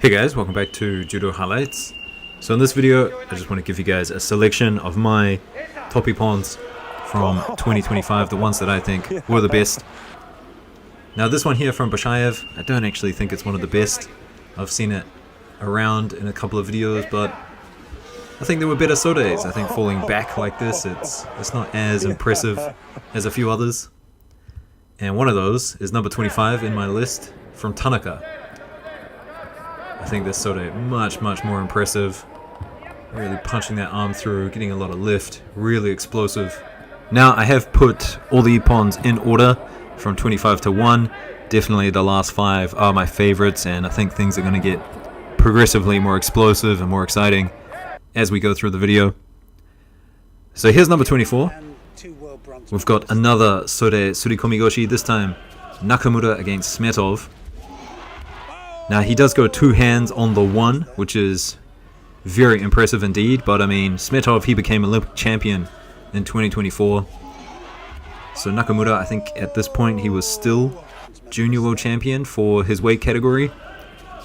Hey guys, welcome back to Judo Highlights. So in this video, I just want to give you guys a selection of my top Ippons from 2025, the ones that I think were the best. Now this one here from Bashaev, I don't actually think it's one of the best. I've seen it around in a couple of videos, but I think there were better Sodes. I think falling back like this, it's not as impressive as a few others. And one of those is number 25 in my list from Tanaka. I think this Sode much more impressive. Really punching that arm through, getting a lot of lift, really explosive. Now I have put all the Ippons in order from 25 to 1. Definitely the last 5 are my favorites, and I think things are going to get progressively more explosive and more exciting as we go through the video. So here's number 24. We've got another Sode Surikomi Goshi, this time Nakamura against Smetov. Now he does go 2 hands on the 1, which is very impressive indeed, but I mean, Smetov, he became Olympic champion in 2024. So Nakamura, I think at this point he was still junior world champion for his weight category,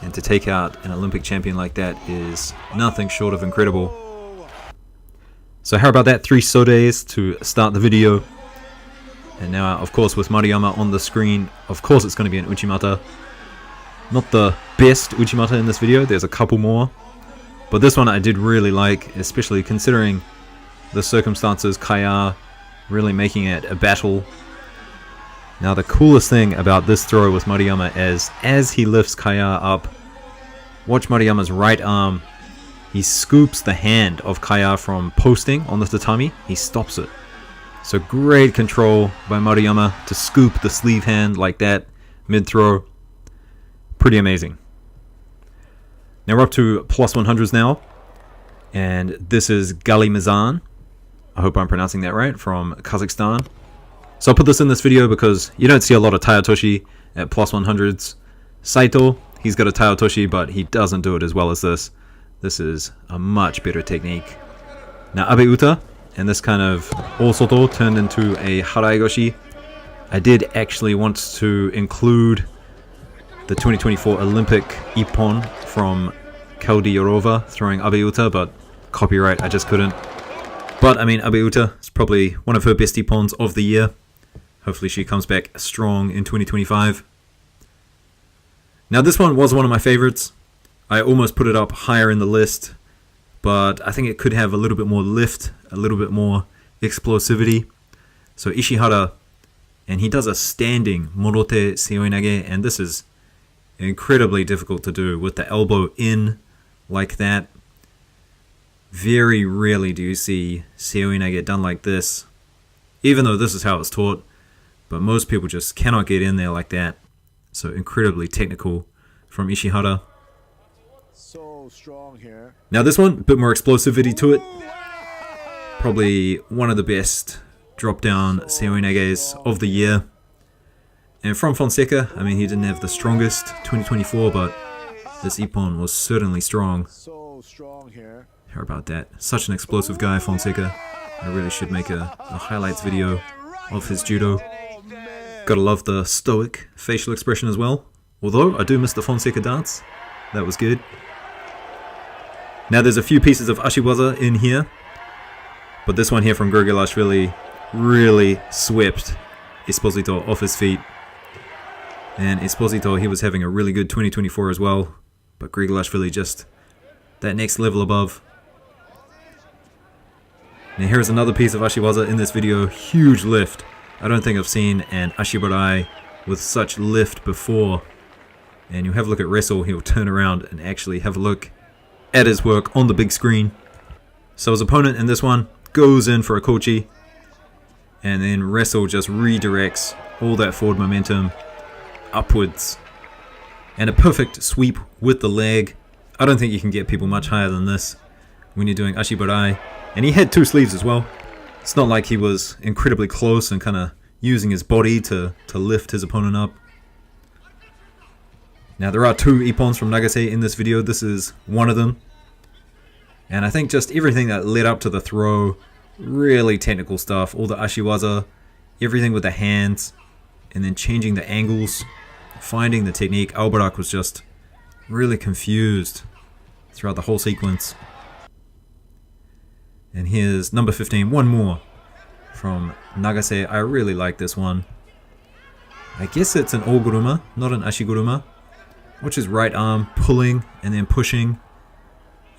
and to take out an Olympic champion like that is nothing short of incredible. So how about that, 3 Sodes to start the video. And now of course with Maruyama on the screen, of course it's going to be an Uchimata. Not the best Uchimata in this video, there's a couple more. But this one I did really like, especially considering the circumstances, Kaya really making it a battle. Now the coolest thing about this throw with Maruyama is, as he lifts Kaya up, watch Maruyama's right arm, he scoops the hand of Kaya from posting on the tatami, he stops it. So great control by Maruyama to scoop the sleeve hand like that, mid-throw. Pretty amazing. Now we're up to plus 100s now, and this is Gali Mizan. I hope I'm pronouncing that right, from Kazakhstan. So I'll put this in this video because you don't see a lot of Taiotoshi at plus 100s. Saito, he's got a Taiotoshi, but he doesn't do it as well as this. This is a much better technique. Now Abe Uta, and this kind of Osoto turned into a Harai Goshi. I did actually want to include the 2024 Olympic Ippon from Kaldiyorova throwing Abe Uta, but copyright, I just couldn't. But I mean, Abe Uta is probably one of her best Ippons of the year. Hopefully she comes back strong in 2025. Now this one was one of my favorites. I almost put it up higher in the list, but I think it could have a little bit more lift, a little bit more explosivity. So Ishihara, and he does a standing Morote Seoi Nage, and this is incredibly difficult to do with the elbow in like that. Very rarely do you see Seoi Nage done like this, even though this is how it's taught, but most people just cannot get in there like that. So incredibly technical from Ishihara. So strong here. Now this one, a bit more explosivity to it. Probably one of the best drop down Seoi Nages of the year. And from Fonseca, I mean, he didn't have the strongest 2024, but this Ippon was certainly strong. So strong here. How about that? Such an explosive guy, Fonseca. I really should make a highlights video of his judo. Gotta love the stoic facial expression as well. Although, I do miss the Fonseca dance. That was good. Now there's a few pieces of Ashiwaza in here. But this one here from Grigilashvili really swept Esposito off his feet. And Esposito, he was having a really good 2024 as well. But Grigilashvili just that next level above. Now here's another piece of Ashiwaza in this video. Huge lift. I don't think I've seen an Ashibarai with such lift before. And you have a look at Wrestle, he'll turn around and actually have a look at his work on the big screen. So his opponent in this one goes in for a kochi. And then Wrestle just redirects all that forward momentum upwards, and a perfect sweep with the leg. I don't think you can get people much higher than this when you're doing Ashibarai. And he had 2 sleeves as well. It's not like he was incredibly close and kind of using his body to lift his opponent up. Now there are 2 Ippons from Nagase in this video. This is one of them. And I think just everything that led up to the throw, really technical stuff. All the Ashiwaza, everything with the hands, and then changing the angles, finding the technique. Albarak was just Really confused throughout the whole sequence. And here's number 15, one more from Nage. I really like this one. I guess it's an oguruma, not an ashiguruma. Watch his right arm pulling and then pushing.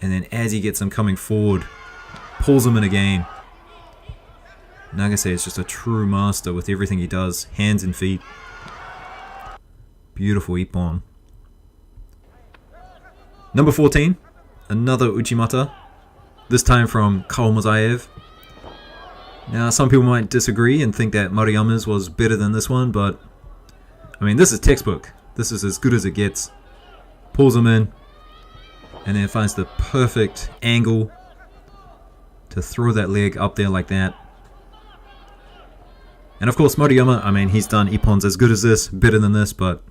And then as he gets him coming forward, pulls him in again. Nage is just a true master with everything he does, hands and feet. Beautiful Ippon. Number 14, another Uchimata, this time from Kawamozaev. Now some people might disagree and think that Maruyama's was better than this one, but I mean, this is textbook. This is as good as it gets. Pulls him in and then finds the perfect angle to throw that leg up there like that. And of course Maruyama, I mean, he's done Ippons as good as this, better than this, but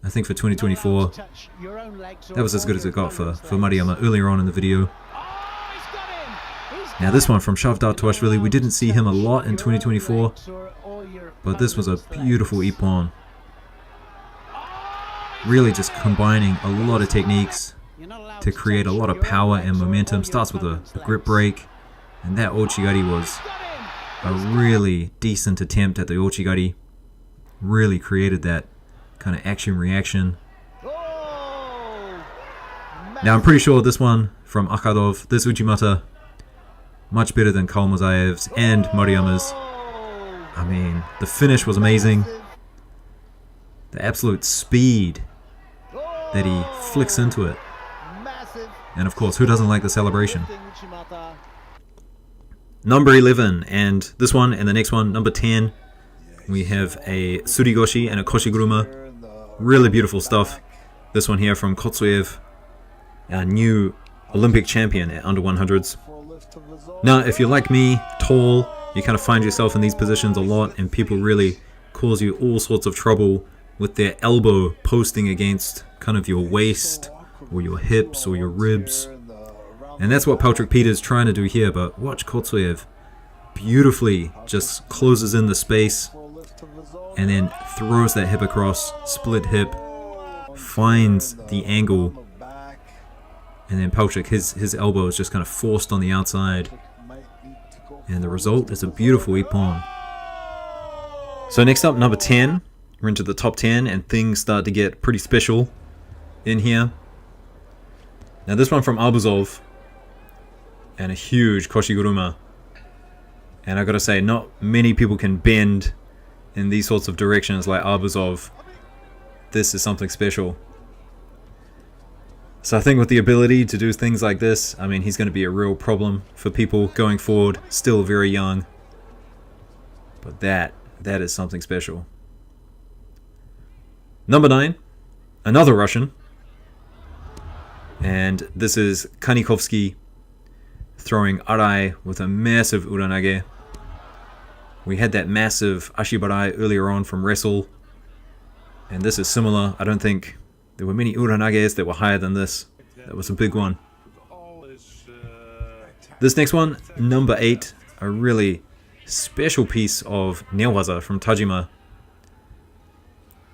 I think for 2024, that was as good as it got for Maruyama earlier on in the video. Now this one from Shavdat Tuashvili, we didn't see him a lot in 2024, but this was a beautiful Ippon. Really just combining a lot of techniques to create a lot of power and momentum. Starts with a grip break, and that Ochigari was a really decent attempt at the Ochigari. Really created that kind of action-reaction. Now I'm pretty sure this one from Akadov, this Uchimata, much better than Kawamozaev's and Maruyama's. I mean, the finish was amazing. The absolute speed that he flicks into it. And of course, who doesn't like the celebration? Number 11, and this one and the next one, number 10, we have a Surigoshi and a Koshiguruma. Really beautiful stuff. This one here from Kotsuev, our new Olympic champion at under 100s. Now, if you're like me, tall, you kind of find yourself in these positions a lot, and people really cause you all sorts of trouble with their elbow posting against kind of your waist, or your hips, or your ribs. And that's what Patrick Peter's trying to do here, but watch Kotsuev beautifully just closes in the space and then throws that hip across, split hip, finds the angle, and then Patrick, his elbow is just kind of forced on the outside. And the result is a beautiful Ippon. So next up, number 10. We're into the top 10 and things start to get pretty special in here. Now this one from Arbuzov. And a huge Koshiguruma. And I gotta say, not many people can bend in these sorts of directions like Arbuzov. This is something special. So I think with the ability to do things like this, I mean, he's going to be a real problem for people going forward. Still very young. But that is something special. Number 9, another Russian. And this is Kanikovsky throwing Harai with a massive uranage. We had that massive ashibarai earlier on from wrestle. And this is similar. I don't think there were many uranages that were higher than this. That was a big one. This next one, number 8, a really special piece of neowaza from Tajima.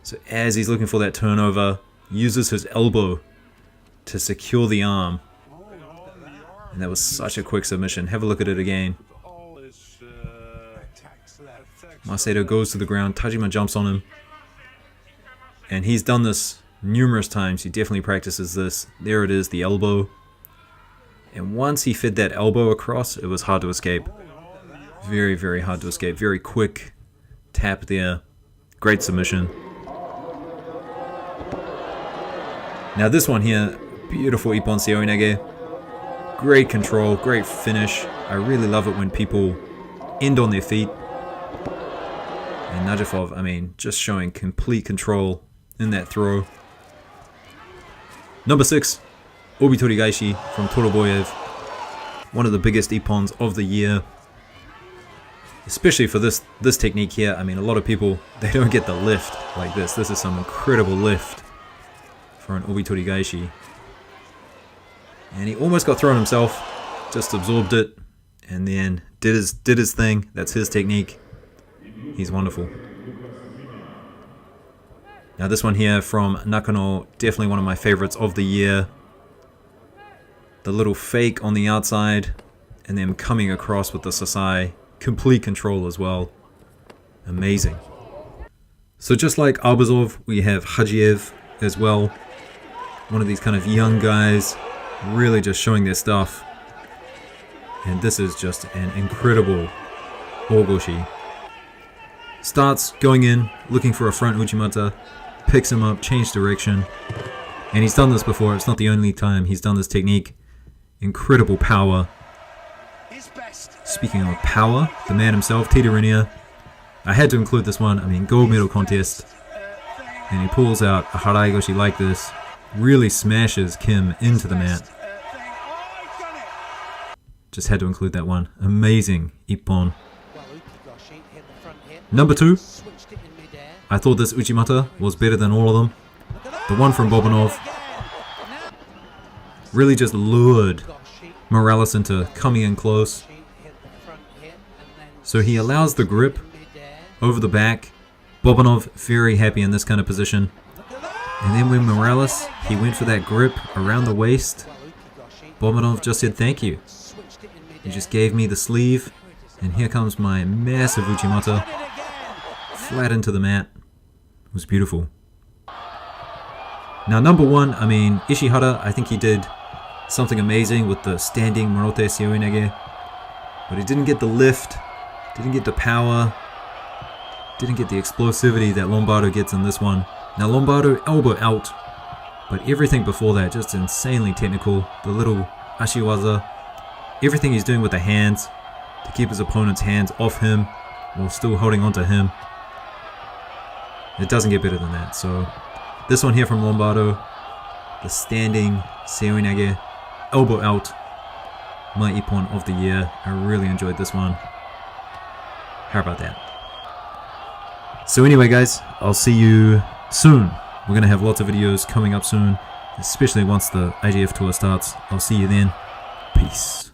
So as he's looking for that turnover, uses his elbow to secure the arm. And that was such a quick submission. Have a look at it again. Masato goes to the ground, Tajima jumps on him. And he's done this numerous times. He definitely practices this. There it is, the elbow. And once he fed that elbow across, it was hard to escape. Very, very hard to escape. Very quick tap there. Great submission. Now this one here, beautiful Ippon Seoi Nage. Great control, great finish. I really love it when people end on their feet. And Najafov, I mean, just showing complete control in that throw. Number 6, Obitori Gaishi from Toroboyev. One of the biggest Ippons of the year. Especially for this technique here. I mean, a lot of people, they don't get the lift like this. This is some incredible lift for an Obitori Gaishi. And he almost got thrown himself. Just absorbed it. And then did his thing. That's his technique. He's wonderful. Now this one here from Nakano, definitely one of my favorites of the year. The little fake on the outside, and then coming across with the Sasai. Complete control as well. Amazing. So just like Arbuzov, we have Hajiev as well. One of these kind of young guys, really just showing their stuff. And this is just an incredible Goshi. Starts going in, looking for a front Uchimata, picks him up, change direction. And he's done this before, it's not the only time he's done this technique. Incredible power. Speaking of power, the man himself, Tita Rainier. I had to include this one, I mean, gold medal contest. And he pulls out a Harai Goshi like this, really smashes Kim into the mat. Just had to include that one. Amazing Ippon. Number 2. I thought this Uchimata was better than all of them. The one from Bobanov really just lured Morales into coming in close. So he allows the grip over the back. Bobanov very happy in this kind of position. And then when Morales, he went for that grip around the waist, Bobanov just said thank you. He just gave me the sleeve, and here comes my massive Uchimata, flat into the mat. It was beautiful. Now number 1, I mean, Ishihara, I think he did something amazing with the standing Marote Seoi Nage, but he didn't get the lift, didn't get the power, didn't get the explosivity that Lombardo gets in this one. Now Lombardo elbow out, but everything before that just insanely technical. The little Ashiwaza, everything he's doing with the hands to keep his opponent's hands off him while still holding on to him. It doesn't get better than that. So this one here from Lombardo, the standing Seoi Nage, elbow out, my Ippon of the year. I really enjoyed this one. How about that? So anyway guys, I'll see you soon. We're going to have lots of videos coming up soon, especially once the IGF tour starts. I'll see you then. Peace.